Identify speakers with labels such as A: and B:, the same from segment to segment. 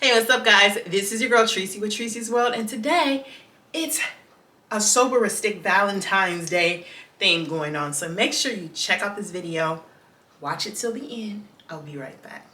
A: Hey, what's up guys? This is your girl Tracy with Treseysworld, and today it's a soberistic Valentine's Day thing going on. So make sure you check out this video, watch it till the end. I'll be right back.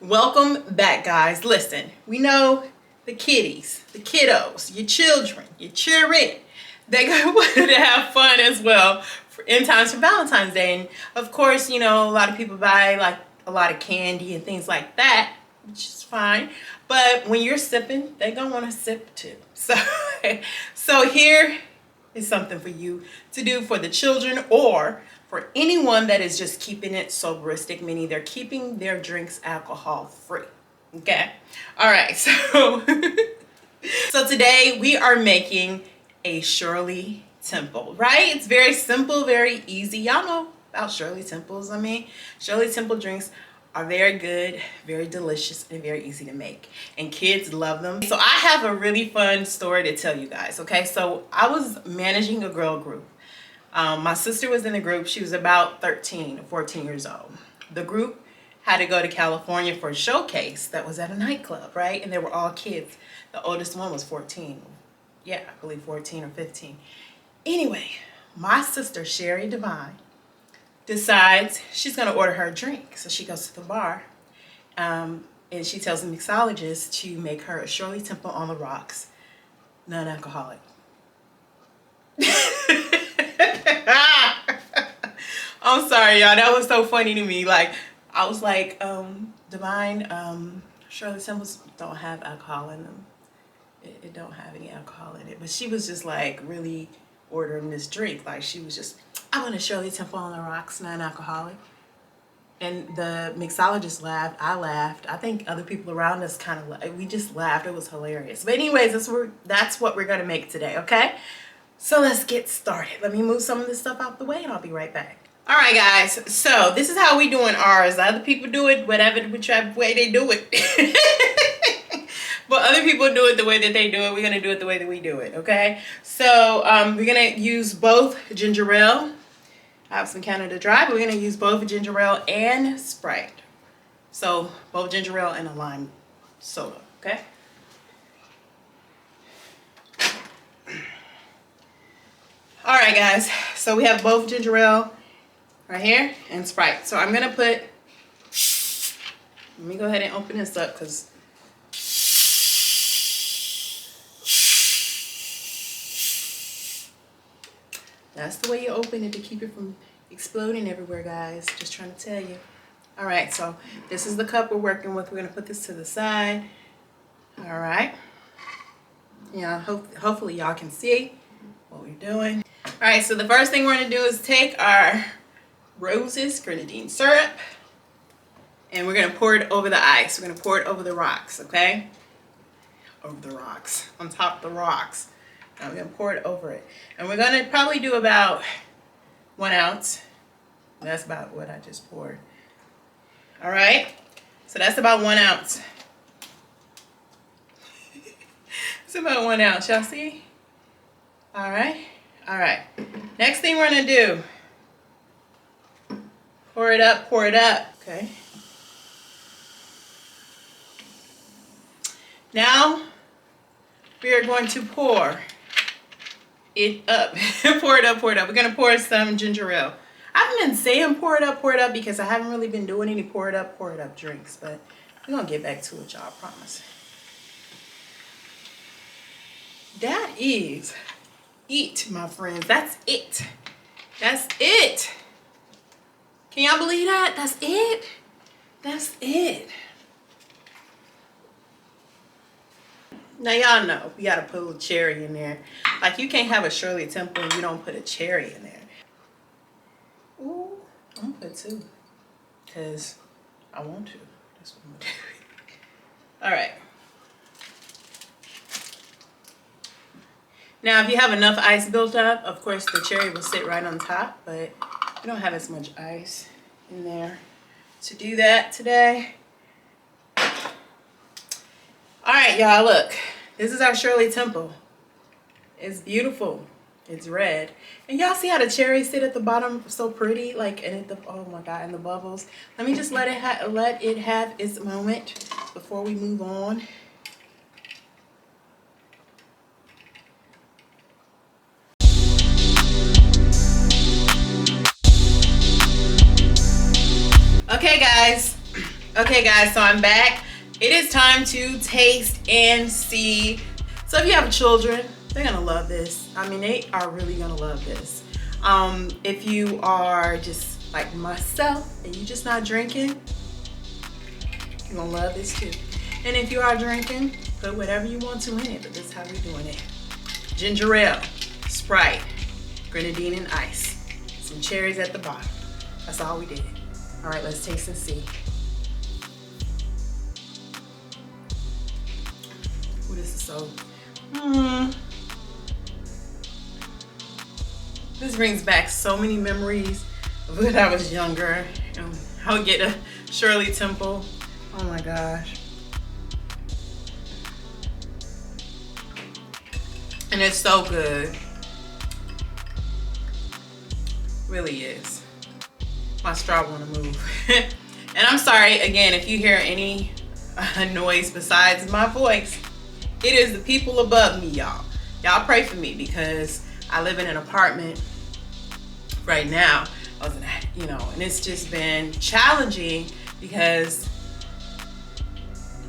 A: Welcome back, guys. Listen, we know the kiddies, the kiddos, your children, they're gonna want to have fun as well in times for Valentine's Day. And of course, you know, a lot of people buy like a lot of candy and things like that, which is fine. But when you're sipping, they're gonna want to sip too. So here is something for you to do for the children or for anyone that is just keeping it soberistic, meaning they're keeping their drinks alcohol free. Okay. All right. So, so today we are making a Shirley Temple, right? It's very simple, very easy. Y'all know about Shirley Temples. I mean, Shirley Temple drinks are very good, very delicious, and very easy to make. And kids love them. So I have a really fun story to tell you guys. Okay. So I was managing a girl group. My sister was in the group. She was about 13 or 14 years old. The group had to go to California for a showcase that was at a nightclub, right? And they were all kids. The oldest one was 14. Yeah, I believe 14 or 15. Anyway, my sister, Sherry Divine, decides she's going to order her a drink. So she goes to the bar and she tells the mixologist to make her a Shirley Temple on the rocks, non-alcoholic. I'm sorry, y'all. That was so funny to me. Like, I was like, Divine, Shirley Temples don't have alcohol in them. It don't have any alcohol in it. But she was just like really ordering this drink. Like, she was just, I want a Shirley Temple on the rocks, non-alcoholic. And the mixologist laughed. I laughed. I think other people around us kind of, we just laughed. It was hilarious. But anyways, that's what we're going to make today, okay? So let's get started. Let me move some of this stuff out the way and I'll be right back. All right, guys. So this is how we doing ours. Other people do it whichever way they do it. But other people do it the way that they do it. We're going to do it the way that we do it, okay? So we're going to use both ginger ale. I have some Canada Dry, but we're going to use both ginger ale and Sprite. So both ginger ale and a lime soda, okay? All right, guys. So we have both ginger ale right here and Sprite. So I'm going to put, let me go ahead and open this up because that's the way you open it to keep it from exploding everywhere, guys. Just trying to tell you. All right, so this is the cup we're working with. We're going to put this to the side. All right. Yeah, hopefully y'all can see what we're doing. All right, so the first thing we're going to do is take our Rose's Grenadine syrup and we're going to pour it over the ice. We're going to pour it over the rocks, okay? Over the rocks, on top of the rocks. Now we're going to pour it over it. And we're going to probably do about 1 ounce. That's about what I just poured. All right, so that's about 1 ounce. It's about 1 ounce, y'all see? All right. All right, next thing we're gonna do, pour it up, okay? Now, we are going to pour it up, pour it up. We're gonna pour some ginger ale. I haven't been saying pour it up because I haven't really been doing any pour it up drinks, but we're gonna get back to it, y'all, I promise. That is it, my friends. That's it. That's it. Can y'all believe that? That's it. That's it. Now y'all know you gotta put a little cherry in there. Like you can't have a Shirley Temple and you don't put a cherry in there. Ooh, I'm gonna put 2. Because I want to. That's what I'm gonna do. Alright. Now if you have enough ice built up, of course the cherry will sit right on top, but we don't have as much ice in there to do that today. Alright, y'all, look. This is our Shirley Temple. It's beautiful. It's red. And y'all see how the cherries sit at the bottom so pretty? Like, and oh my God, and the bubbles. Let me just let it have its moment before we move on. Okay guys, so I'm back. It is time to taste and see. So if you have children, they're gonna love this. I mean, they are really gonna love this. If you are just like myself and you're just not drinking, you're gonna love this too. And if you are drinking, put whatever you want to in it, but this is how we're doing it. Ginger ale, Sprite, Grenadine and ice. Some cherries at the bottom. That's all we did. All right, let's taste and see. Ooh, this is so, This brings back so many memories of when I was younger and I would get a Shirley Temple. Oh my gosh. And it's so good. Really is. My straw wanna move. And I'm sorry again if you hear any noise besides my voice. It is the people above me, y'all. Y'all pray for me because I live in an apartment right now. And it's just been challenging because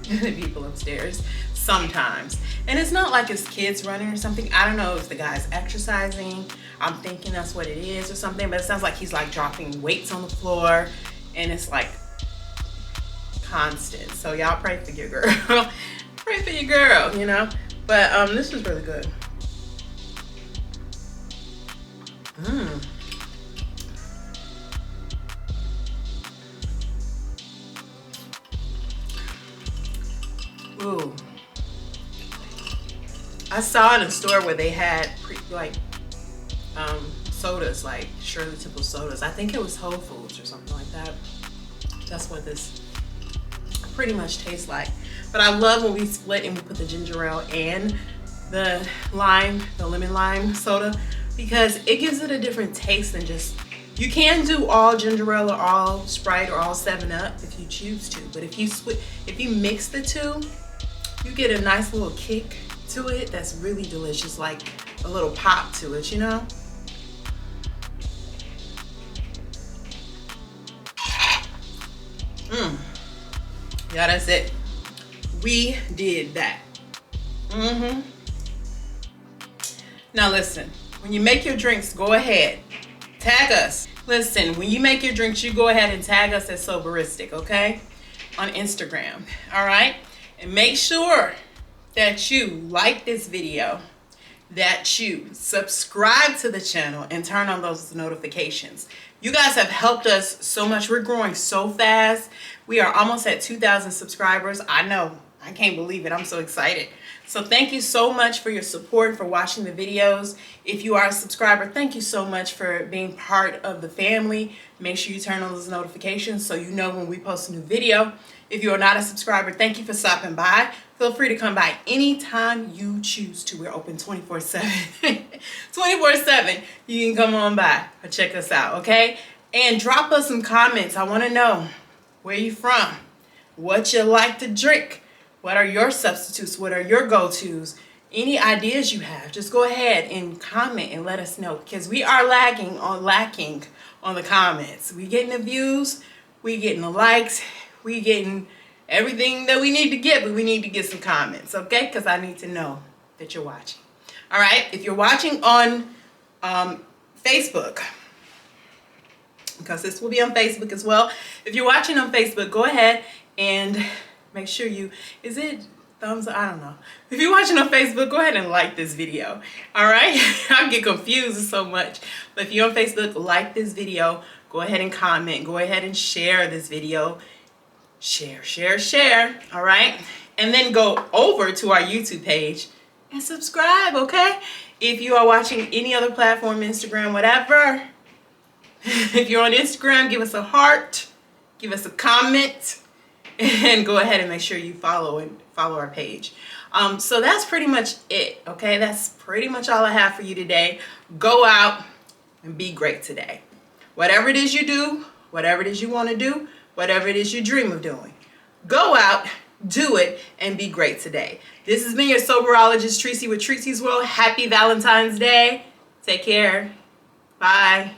A: the people upstairs sometimes. And it's not like it's kids running or something. I don't know if the guy's exercising. I'm thinking that's what it is or something, but it sounds like he's like dropping weights on the floor and it's like constant. So y'all pray for your girl. Pray for your girl, you know? But this is really good. Ooh. I saw in a store where they had sodas, like Shirley Temple sodas. I think it was Whole Foods or something like that. That's what this pretty much tastes like. But I love when we split and we put the ginger ale and the lemon lime soda, because it gives it a different taste than just, you can do all ginger ale or all Sprite or all 7-Up if you choose to, but if you mix the two, you get a nice little kick to it that's really delicious, like a little pop to it, you know? Yeah, that's it. We did that. Now listen, when you make your drinks, go ahead, tag us. Listen, when you make your drinks, you go ahead and tag us at Soberistic, okay? On Instagram, all right? And make sure that you like this video, that you subscribe to the channel and turn on those notifications. You guys have helped us so much. We're growing so fast. We are almost at 2,000 subscribers. I know, I can't believe it. I'm so excited. So thank you so much for your support, for watching the videos. If you are a subscriber, thank you so much for being part of the family. Make sure you turn on those notifications so you know when we post a new video. If you are not a subscriber, thank you for stopping by. Feel free to come by anytime you choose to. We're open 24/7. 24/7. You can come on by or check us out, okay? And drop us some comments. I want to know where you from, what you like to drink, what are your substitutes, what are your go-tos, any ideas you have. Just go ahead and comment and let us know, because we are lacking on the comments. We getting the views, we getting the likes, we getting everything that we need to get, but we need to get some comments, okay? Because I need to know that you're watching. All right, if you're watching on Facebook, because this will be on Facebook as well. If you're watching on Facebook, go ahead and make sure you, is it thumbs up? I don't know. If you're watching on Facebook, go ahead and like this video. All right? I get confused so much. But if you're on Facebook, like this video. Go ahead and comment. Go ahead and share this video. Share, share, share. All right? And then go over to our YouTube page and subscribe, okay? If you are watching any other platform, Instagram, whatever, if you're on Instagram, give us a heart, give us a comment, and go ahead and make sure you follow our page. So that's pretty much it, okay? That's pretty much all I have for you today. Go out and be great today. Whatever it is you do, whatever it is you want to do, whatever it is you dream of doing, go out, do it, and be great today. This has been your soberologist, Tresey with Treseysworld. Happy Valentine's Day. Take care. Bye.